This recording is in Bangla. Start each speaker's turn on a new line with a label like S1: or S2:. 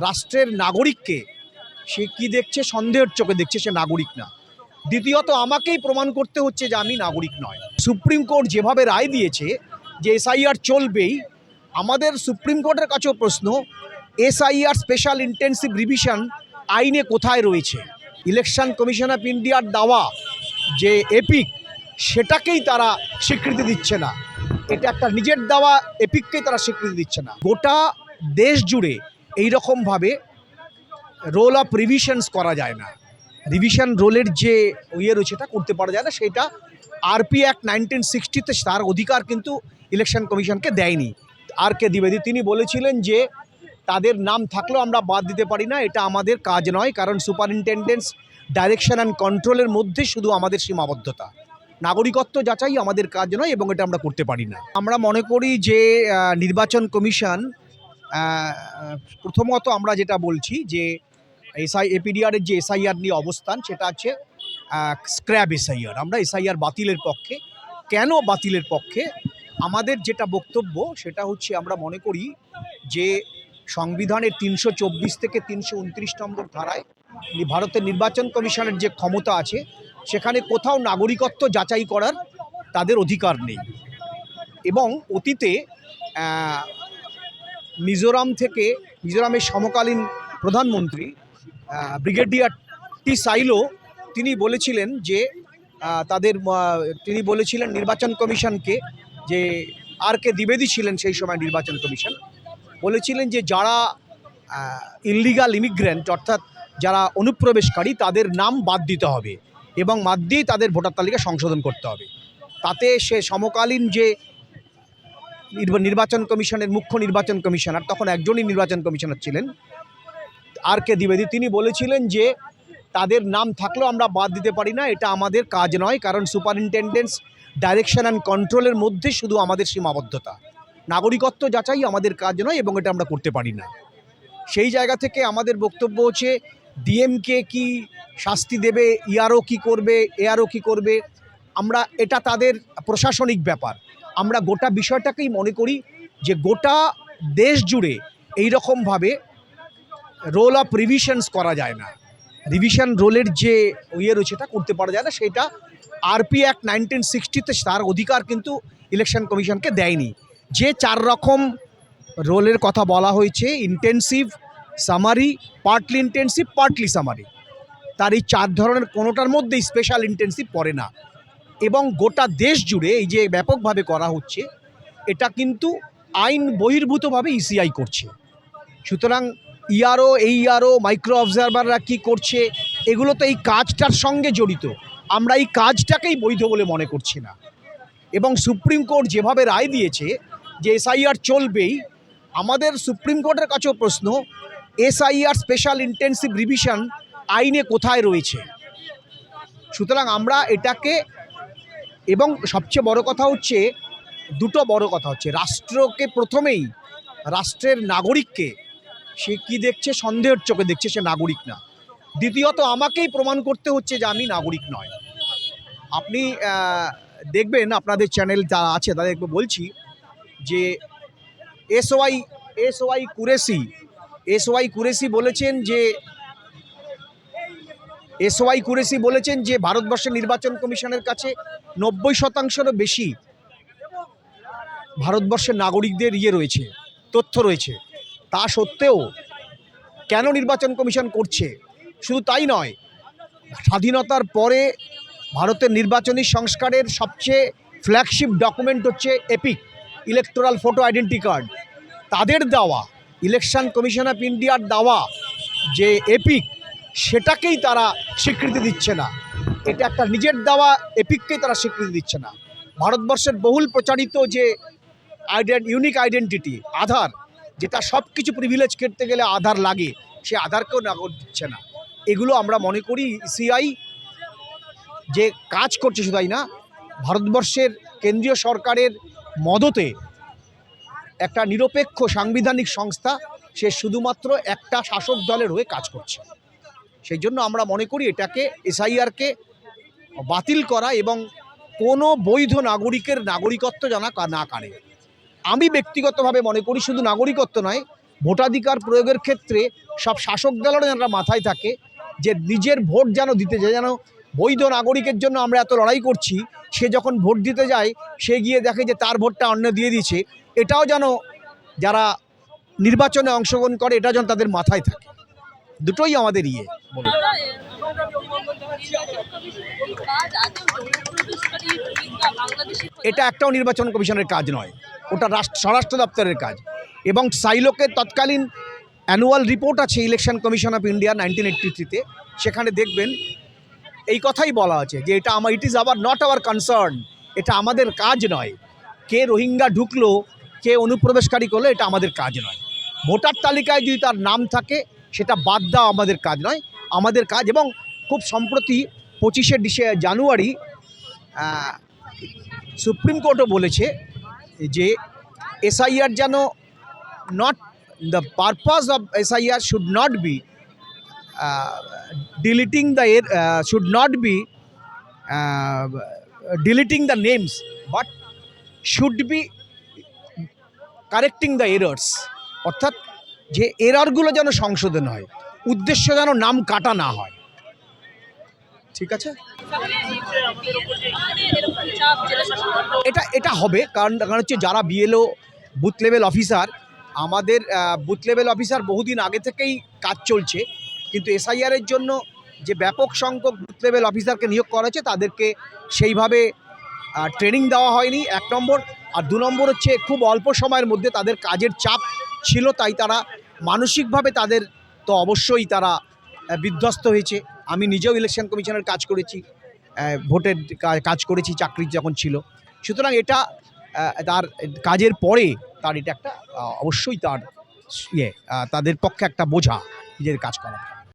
S1: রাষ্ট্রের নাগরিককে সে কি দেখছে, সন্দেহের চোখে দেখছে, সে নাগরিক না। দ্বিতীয়ত আমাকেই প্রমাণ করতে হচ্ছে যে আমি নাগরিক নয়। সুপ্রিম কোর্ট যেভাবে রায় দিয়েছে যে এসআইআর চলবেই, আমাদের সুপ্রিম কোর্টের কাছেও প্রশ্ন, এসআইআর স্পেশাল ইন্টেন্সিভ রিভিশন আইনে কোথায় রয়েছে? ইলেকশন কমিশন অফ ইন্ডিয়ার দাওয়া যে এপিক, সেটাকেই তারা স্বীকৃতি দিচ্ছে না। এটা একটা নিজের দেওয়া এপিককেই তারা স্বীকৃতি দিচ্ছে না। গোটা দেশ জুড়ে এইরকমভাবে রোল অফ রিভিশনস করা যায় না। রিভিশন রোলের যে রয়েছে এটা করতে পারা যায় না। সেটা আরপি অ্যাক্ট 1960-তে তার অধিকার কিন্তু ইলেকশন কমিশনকে দেয়নি। আর কে দ্বিবেদী তিনি বলেছিলেন যে তাদের নাম থাকলেও আমরা বাদ দিতে পারি না, এটা আমাদের কাজ নয়, কারণ সুপারিনটেন্ডেন্টস ডাইরেকশন অ্যান্ড কন্ট্রোলের মধ্যে শুধু আমাদের সীমাবদ্ধতা। নাগরিকত্ব যাচাই আমাদের কাজ নয় এবং এটা আমরা করতে পারি না। আমরা মনে করি যে নির্বাচন কমিশন, প্রথমত আমরা যেটা বলছি যে এপিডিআরের যে এসআইআর নিয়ে অবস্থান, সেটা আছে স্ক্র্যাব এসআইআর। আমরা এসআইআর বাতিলের পক্ষে। কেন বাতিলের পক্ষে? আমাদের যেটা বক্তব্য সেটা হচ্ছে, আমরা মনে করি যে সংবিধানের 324 থেকে 329 নম্বর ধারায় ভারতের নির্বাচন কমিশনের যে ক্ষমতা আছে, সেখানে কোথাও নাগরিকত্ব যাচাই করার তাদের অধিকার নেই। এবং অতীতে মিজোরামের সমকালীন প্রধানমন্ত্রী ব্রিগেডিয়ার টি সাইলো তিনি বলেছিলেন যে তিনি বলেছিলেন নির্বাচন কমিশনকে, যে আর কে দ্বিবেদী ছিলেন সেই সময় নির্বাচন কমিশন, বলেছিলেন যে যারা ইললিগাল ইমিগ্রেন্ট অর্থাৎ যারা অনুপ্রবেশকারী, তাদের নাম বাদ দিতে হবে এবং বাদ দিয়েই তাদের ভোটার তালিকা সংশোধন করতে হবে। তাতে সে সমকালীন যে নির্বাচন কমিশনের মুখ্য নির্বাচন কমিশনার, তখন একজনই নির্বাচন কমিশনার ছিলেন, আর কে দ্বিবেদী, তিনি বলেছিলেন যে তাদের নাম থাকলেও আমরা বাদ দিতে পারি না, এটা আমাদের কাজ নয়, কারণ সুপারিনটেন্ডেন্টস ডাইরেকশন অ্যান্ড কন্ট্রোলের মধ্যে শুধু আমাদের সীমাবদ্ধতা। নাগরিকত্ব যাচাই আমাদের কাজ নয় এবং এটা আমরা করতে পারি না। সেই জায়গা থেকে আমাদের বক্তব্য হচ্ছে, ডিএমকে কি শাস্তি দেবে, ইআরও কি করবে, এআরও কি করবে, এটা তাদের প্রশাসনিক ব্যাপার। আমরা গোটা বিষয়টাকেই মনে করি যে গোটা দেশ জুড়ে এইরকমভাবে রোল অফ রিভিশনস করা যায় না। রিভিশন রোলের যে রয়েছে এটা করতে পারা যায় না। সেটা আরপি অ্যাক্ট 1960-তে তার অধিকার কিন্তু ইলেকশন কমিশনকে দেয়নি। যে 4 রকম রোলের কথা বলা হয়েছে, intensive, summary, partly intensive, partly summary, তার এই 4 ধরনের কোনোটার মধ্যেই স্পেশাল ইন্টেন্সিভ পড়ে না। এবং গোটা দেশ জুড়ে এই যে ব্যাপকভাবে করা হচ্ছে, এটা কিন্তু আইন বহির্ভূতভাবে ইসিআই করছে। সুতরাং ইআরও মাইক্রো অবজারভাররা কী করছে, এগুলো তো এই কাজটার সঙ্গে জড়িত। আমরা এই কাজটাকেই বৈধ বলে মনে করছি না। এবং সুপ্রিম কোর্ট যেভাবে রায় দিয়েছে যে এসআইআর চলবেই, আমাদের সুপ্রিম কোর্টের কাছেও প্রশ্ন, এসআইআর স্পেশাল ইন্টেন্সিভ রিভিশন আইনে কোথায় রয়েছে? সুতরাং আমরা এটাকে, এবং সবচেয়ে বড় কথা হচ্ছে, দুটো বড় কথা হচ্ছে, রাষ্ট্রকে প্রথমেই, রাষ্ট্রের নাগরিককে সে কি দেখছে, সন্দেহের চোখে দেখছে, সে নাগরিক না। দ্বিতীয়ত আমাকেই প্রমাণ করতে হচ্ছে যে আমি নাগরিক নয়। আপনি দেখবেন, আপনাদের চ্যানেল যারা আছে তাদেরকে বলছি যে এসওয়াই কুরেশি বলেছেন যে ভারতবর্ষের নির্বাচন কমিশনের কাছে 90%-রও বেশি ভারতবর্ষের নাগরিকদের রয়েছে, তথ্য রয়েছে। তা সত্ত্বেও কেন নির্বাচন কমিশন করছে? শুধু তাই নয়, স্বাধীনতার পরে ভারতের নির্বাচনী সংস্কারের সবচেয়ে ফ্ল্যাগশিপ ডকুমেন্ট হচ্ছে epic, electoral photo identity card. তাদের দেওয়া, ইলেকশন কমিশন অফ ইন্ডিয়ার দেওয়া যে এপিক, সেটাকেই তারা স্বীকৃতি দিচ্ছে না। এটা একটা নিজের দেওয়া এপিককেই তারা স্বীকৃতি দিচ্ছে না। ভারতবর্ষের বহুল প্রচারিত যে ইউনিক আইডেন্টিটি আধার, যেটা সব কিছু প্রিভিলেজ কেটে গেলে আধার লাগে, সে আধারকেও নাগর দিচ্ছে না। এগুলো আমরা মনে করি ইসিআই যে কাজ করছে, শুধু তাই না, ভারতবর্ষের কেন্দ্রীয় সরকারের মদতে একটা নিরপেক্ষ সাংবিধানিক সংস্থা, সে শুধুমাত্র একটা শাসক দলের হয়ে কাজ করছে। সেই জন্য আমরা মনে করি এটাকে, এসআইআরকে বাতিল করা এবং কোনো বৈধ নাগরিকের নাগরিকত্ব জানা না কাড়ে। আমি ব্যক্তিগতভাবে মনে করি শুধু নাগরিকত্ব নয়, ভোটাধিকার প্রয়োগের ক্ষেত্রে সব শাসক দলেরও যেন মাথায় থাকে যে নিজের ভোট যেন দিতে যায়, যেন বৈধ নাগরিকের জন্য আমরা এত লড়াই করছি, সে যখন ভোট দিতে যায় সে গিয়ে দেখে যে তার ভোটটা অন্য দিয়ে দিচ্ছে, এটাও যেন যারা নির্বাচনে অংশগ্রহণ করে এটা যেন তাদের মাথায় থাকে। দুটোই আমাদের বলুন। এটা একটাও নির্বাচন কমিশনের কাজ নয়, ওটা স্বরাষ্ট্র দপ্তরের কাজ। এবং সাইলোকের তৎকালীন অ্যানুয়াল রিপোর্ট আছে ইলেকশন কমিশন অফ ইন্ডিয়া 1983-তে, সেখানে দেখবেন এই কথাই বলা আছে যে এটা it is our not our concern, এটা আমাদের কাজ নয়। কে রোহিঙ্গা ঢুকলো, কে অনুপ্রবেশকারী করলো, এটা আমাদের কাজ নয়। ভোটার তালিকায় যদি তার নাম থাকে সেটা বাদ দেওয়া আমাদের কাজ নয়, আমাদের কাজ। এবং খুব সম্প্রতি 25শে জানুয়ারি সুপ্রিম কোর্টও বলেছে যে SIR যেন not the purpose of SIR should not be deleting the names, but should be correcting the errors, অর্থাৎ যে এররগুলো যেন সংশোধন হয়, উদ্দেশ্য যেন নাম কাটা না হয়। ঠিক আছে, এটা হবে কারণ হচ্ছে যারা BLO বুথ লেভেল অফিসার, আমাদের বুথ লেভেল অফিসার বহুদিন আগে থেকেই কাজ চলছে, কিন্তু SIR-এর জন্য যে ব্যাপক সংখ্যক বুথ লেভেল অফিসারকে নিয়োগ করা হয়েছে তাদেরকে সেইভাবে ট্রেনিং দেওয়া হয়নি, 1 নম্বর। আর 2 নম্বর হচ্ছে খুব অল্প সময়ের মধ্যে তাদের কাজের চাপ ছিল, তাই তারা মানসিকভাবে তাদের তো অবশ্যই তারা বিধ্বস্ত হয়েছে। আমি নিজেও ইলেকশন কমিশনের কাজ করেছি, ভোটের কাজ করেছি চাকরি যখন ছিল, সুতরাং এটা তার কাজের পরে তার এটা একটা অবশ্যই তার তাদের পক্ষে একটা বোঝা নিজের কাজ করা।